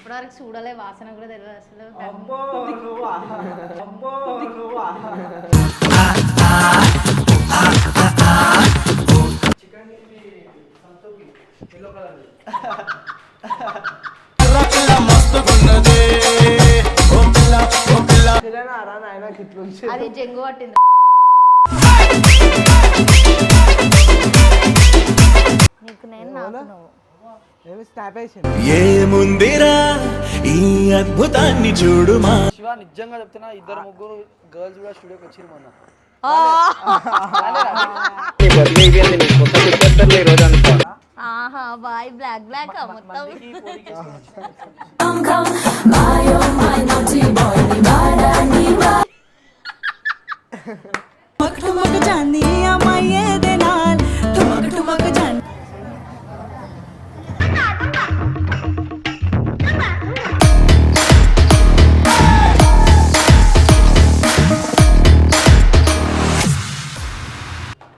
ఇప్పటివరకు చూడలే, వాసన కూడా తెలియదు అసలు. అది జంగు పట్టింది. నీకు నేను నాకు నువ్వు ఏముందిరా ఈ అద్భుతాన్ని చూడుమా. శివ నిజంగా చెప్తున్నా, ఇద్దరు ముగ్గురు గర్ల్స్ కూడా స్టూడియోకి వచ్చిరు మొన్న. ఆహా బాయ్ బ్లాక్ బ్లాక్ మొత్తం.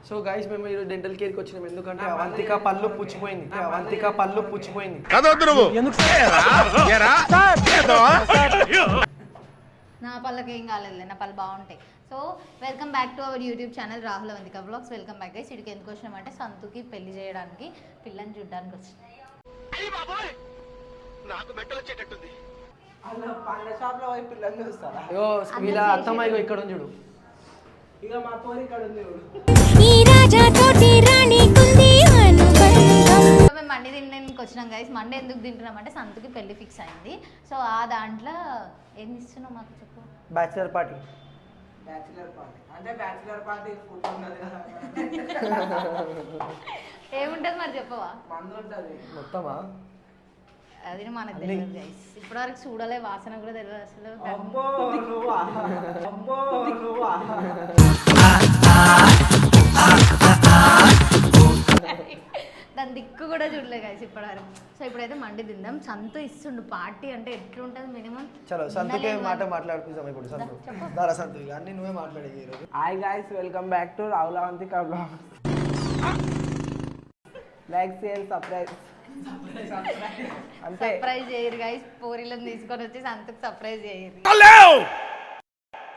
సో గైస్ మేము ఈరోజు డెంటల్ కేర్కి వచ్చినాం, ఎందుకంటే అవంతిక పళ్ళు పుచ్చిపోయింది. నా పళ్ళకి ఏం కాలేదు, నా పళ్ళు బాగుంటాయి. So welcome back to our YouTube channel Rahul Avantika vlogs. Welcome back guys. ఇక్కడికి ఎందుకు వచ్చినామంటే సంతుకి పెళ్లి చేయడానికి, పిల్లని చూడడానికి వచ్చినాం. వీళ్ళ అత్తమ్మాయి ఇక్కడ ఉంది చూడు. మేము మండి తినడానికి వచ్చినాం గైస్. మండే ఎందుకు తింటున్నాం అంటే సంతుకి పెళ్లి ఫిక్స్ అయింది. సో ఆ దాంట్లో ఏం ఇస్తున్నావు మాకు చెప్పు. బ్యాచిలర్ పార్టీ ఏముంటది మరి చెప్పవా? మొత్తమా? అది మనకు తెలియదు గైస్. ఇప్పటివరకు చూడలే, వాసన కూడా తెలియదు అసలు. దాని దిక్కు కూడా చూడలే గైస్ ఇప్పటివరకు. సో ఇప్పుడైతే మండి తిందాం. సంతు ఇస్తుండు పార్టీ అంటే ఎట్లుంటది మినిమం. చలో సంతుకే మాట మాట్లాడుకుందాం ఇప్పుడు. సంతు దారా సంతు అన్ని నువ్వే మాట్లాడేది ఈరోజు. Hi guys, welcome back to Rahul Avantika vlogs. Like share subscribe అంతే. సర్ప్రైజ్ చేయరు గైస్, పోరీలను తీసుకొని వచ్చి సంతుకు సర్ప్రైజ్ చేయరు.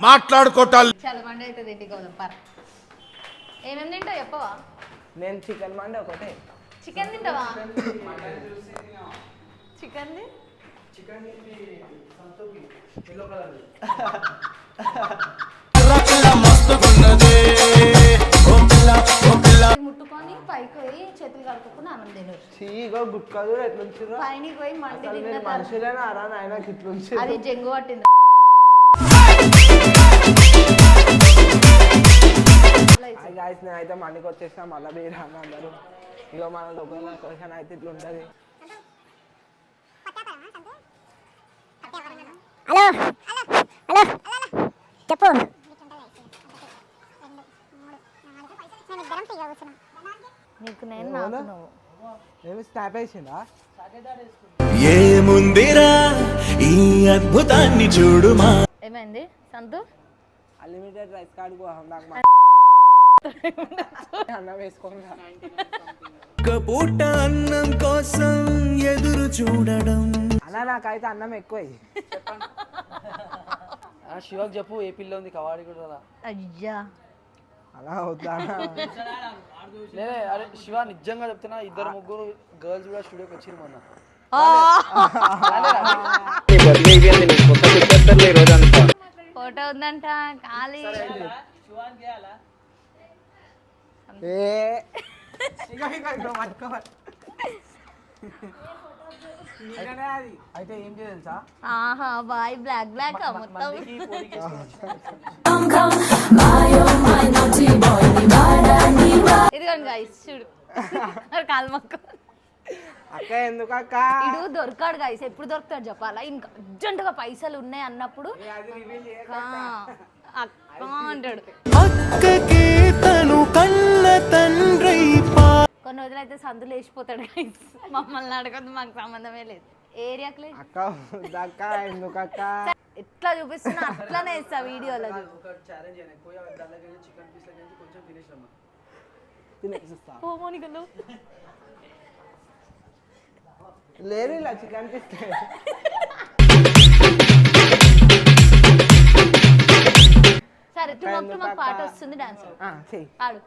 మాట్లాడుకోటాలి. చాలా మండి అయితే తిండి కోదాం పర్. ఏమేమి తింటావు చెప్పవా? నేను చికెన్ మండి ఒకటే. చికెన్ తింటావా? చికెన్ ముట్టుకొని పైకి పోయి చేతులు కడుక్కొని అన్నం తినరు. గుట్కాదు ఎట్లుంటారు పైకి పోయి మండి తిన్న మనుషులేనా అరా నాయన ఇట్లుంచి. అది జంగు పట్టింది. గాయస్ నేనైతే మండికి వచ్చేస్తా, మళ్ళీ మీరు అందరూ ఇక మన లోపల క్వశ్చన్ అయితే ఇట్లా ఉంటుంది. హలో హలో చెప్పు. నీకు నేను నాకు నువ్వు. ఏమి స్నాప్ వేసిందా? ఏముందిరా ఈ అద్భుతాన్ని చూడుమా. ఏమైంది సంతు? అన్లిమిటెడ్ రైస్ కార్డు నాకు అన్నం వేసుకోండి. పూట అన్నం కోసం ఎదురు చూడడం. అలా నాకైతే అన్నం ఎక్కువ. శివకు చెప్పు, ఏ పిల్ల ఉంది కవాడి కూడా. అయ్యా అలా అవుతా. లేదే అరే శివ నిజంగా చెప్తున్నా, ఇద్దరు ముగ్గురు గర్ల్స్ కూడా స్టూడియోకి వచ్చిరు మొన్న. ఫోటో ఉందంట ఖాళీ. అయితే ఏం తెలుసా? ఆహా బాయ్ బ్లాక్ బ్లాక్ మొత్తం. ఇదిగోండి గైస్ చూడు కాలు మొక్క. అక్క ఎందుకు అక్క? ఇడు దొరకాడు గైస్. ఎప్పుడు దొరుకుతాడు చెప్పాలా? ఇంకా అర్జెంటుగా పైసలు ఉన్నాయి అన్నప్పుడు అక్క అంటాడు. కొన్ని రోజులైతే సందులు వేసిపోతాడు గైస్. మమ్మల్ని అడగద్దు, మాకు సంబంధమే లేదు. ఏరియాకి లేదు అక్క. ఎందుకు అక్క? ఎట్లా చూపిస్తున్నా అట్లానే ఇస్తా వీడియోలో. లేదు ఇలా చికెన్ అసలు చెయ్యి ఆడు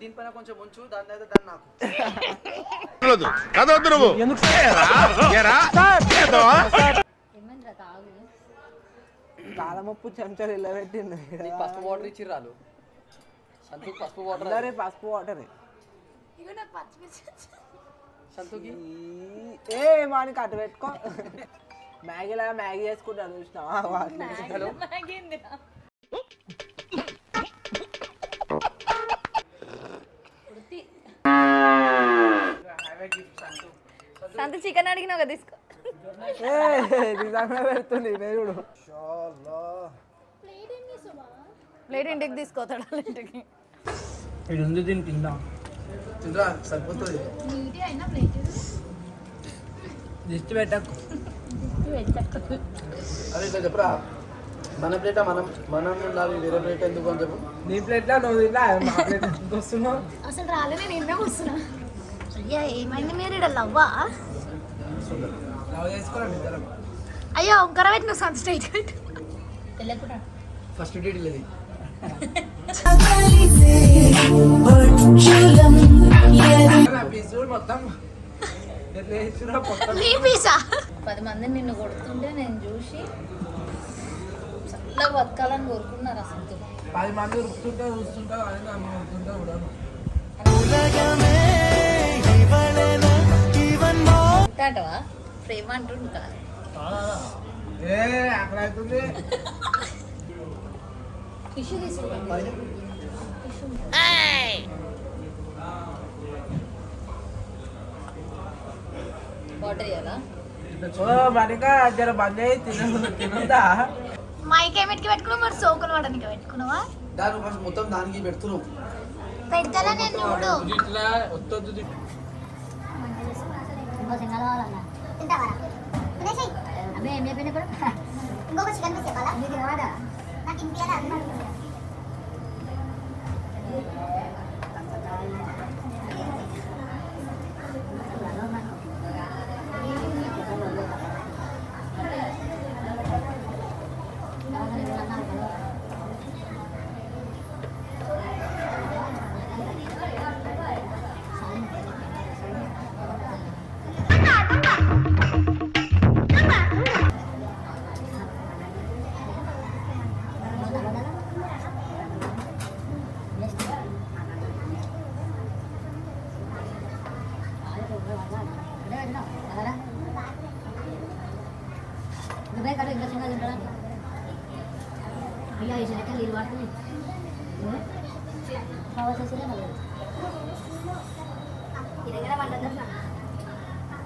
దీనిపైన కొంచెం ఉంచు దాని తర్వాత దాన్ని నాకు ఏమైందిరా తాగు కాలమప్పు చెంచాలు ఇలా పెట్టింది నీకు పసుపు వాటర్ ఇచ్చి రాలు సంతూకి పసుపు వాటర్ అందరే పసుపు వాటర్ సంతూకి ఏ మానికి అటు పెట్టుకో మ్యాగీలా మ్యాగీ చేసుకుంటాను చూసినావా సంత చికెన్ అడిగినావు కదా తీసుకో నిజంగా పెడుతుంది నేరుడు ప్లేట్ ఇంటికి తీసుకోతాడు వాళ్ళ ఇంటికి ఇది ఉంది దీన్ని తిందాం తిందా సరిపోతుంది దిష్టి పెట్టకు అదే ఇట్లా చెప్పరా మన ప్లేట మనం ఉండాలి వేరే ప్లేట్ ఎందుకు అని చెప్పు నీ ప్లేట్లో నువ్వు తిన్నా మా ప్లేట్ ఎందుకు వస్తున్నావు అసలు రాలే నేను ఎన్నో వస్తున్నా అయ్యా ఏమైంది మీరు ఇక్కడ లవ్వా లవ్ చేసుకోవాలి ఇద్దరం అయ్యో ఒక్కర పెట్టిన సన్ స్ట్రైట్ వెళ్ళకుండా ఫస్ట్ డేట్ లేదు మొత్తం నీ పీసా 10 మంది నిన్ను కొడుతుంటే నేను చూసి చల్లగా బతకాలని కోరుకున్నారు అసలు 10 మంది ఉరుకుతుంటే చూస్తుంటా అని నన్ను ఉరుకుతుంటా కూడా ఉంటాటవా ప్రేమ అంటుండు కదా ఏ అక్కడ అవుతుంది టిష్యూ తీసుకుంటాం వాటర్ ఇవ్వాలా ఓ మరిగా జర బంద్ అయ్యి తినుందా మైక్ ఏమిటికి పెట్టుకున్నావు మరి సోకులు వాడడానికి పెట్టుకున్నావా దాని ఫస్ట్ మొత్తం దానికి పెడుతున్నావు పెడతారా నేను చూడు ఇట్లా వద్దొద్దు ఇంకొక చికెన్ పీస్ చెప్పాలా నాకు ఇంటికి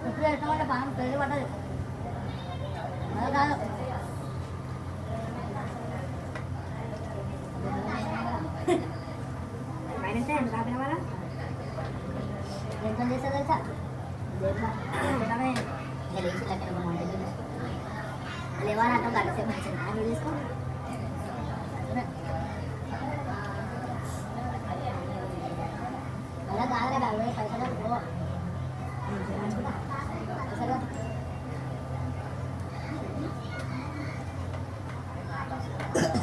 ఎప్పుడు పెట్టమంటే బాగా పెళ్ళి పడ్డది కాదు ఎంత చేస్తా తెలుసా లేవాలంటే గంట సేపు వచ్చింది అని తీసుకో అలా కాదురా బాబు పైసలు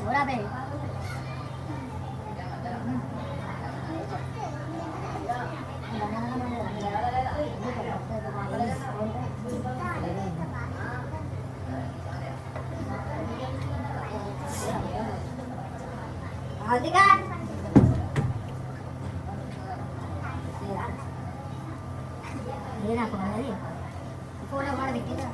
ఓరా బే అదిగా నాకు అది ఫోన్ కూడా పెట్టిగా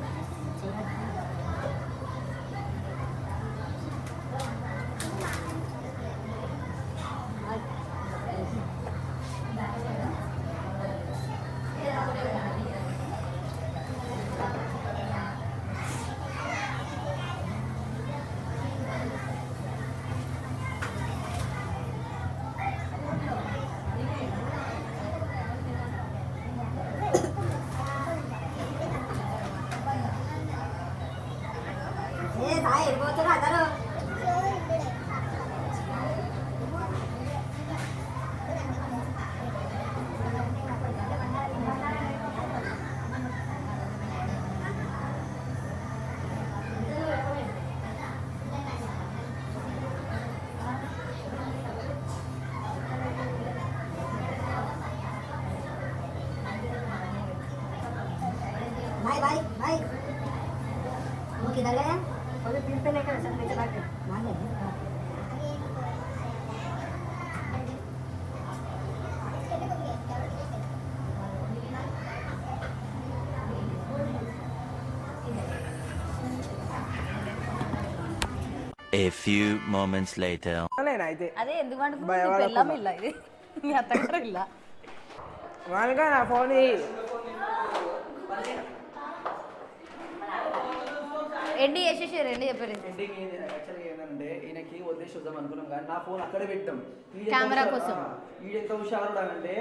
भाई भाई वो किधर गया वो फिर पे लेकर सब नीचे भाग गए मान ले A few moments later. నేనైతే అదే ఎందుకు అనుకుంటుంది భయపడకుండా. పెళ్ళాం ఇల్ల ఇది మీ అత్తగారు ఇల్ల మానికా నా ఫోన్ ఎండి చేసేసారు ఎండి చెప్పారు ఎండింగ్ ఏంది యాక్చువల్గా ఏంటంటే ఈయనకి వదిలేసి వద్దాం అనుకున్నాం కానీ నా ఫోన్ అక్కడే పెట్టాం కెమెరా కోసం. ఈడెంత హుషారుడు అనంటే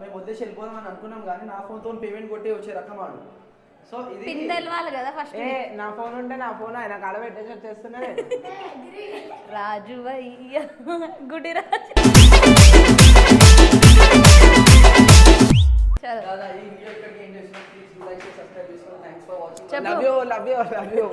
మేము వదిలేసి వెళ్ళిపోదాం అని అనుకున్నాం కానీ నా ఫోన్తో పేమెంట్ కొట్టి వచ్చే రకం వాడు. సో ఇది పిన్ తెలవాలి కదా ఫస్ట్ ఏ నా ఫోన్ ఉంటే నా ఫోన్ ఆయన కాడ పెట్టేసి వచ్చేస్తున్నదే రాజు అయ్య గుడి రాజు చలో దాదా ఈ వీడియో ఇక్కడికి ఏం చేస్తున్నా ప్లీజ్ డూ లైక్ సబ్స్క్రైబ్ చేసుకోండి. Thanks for watching. చెప్పు లవ్ యూ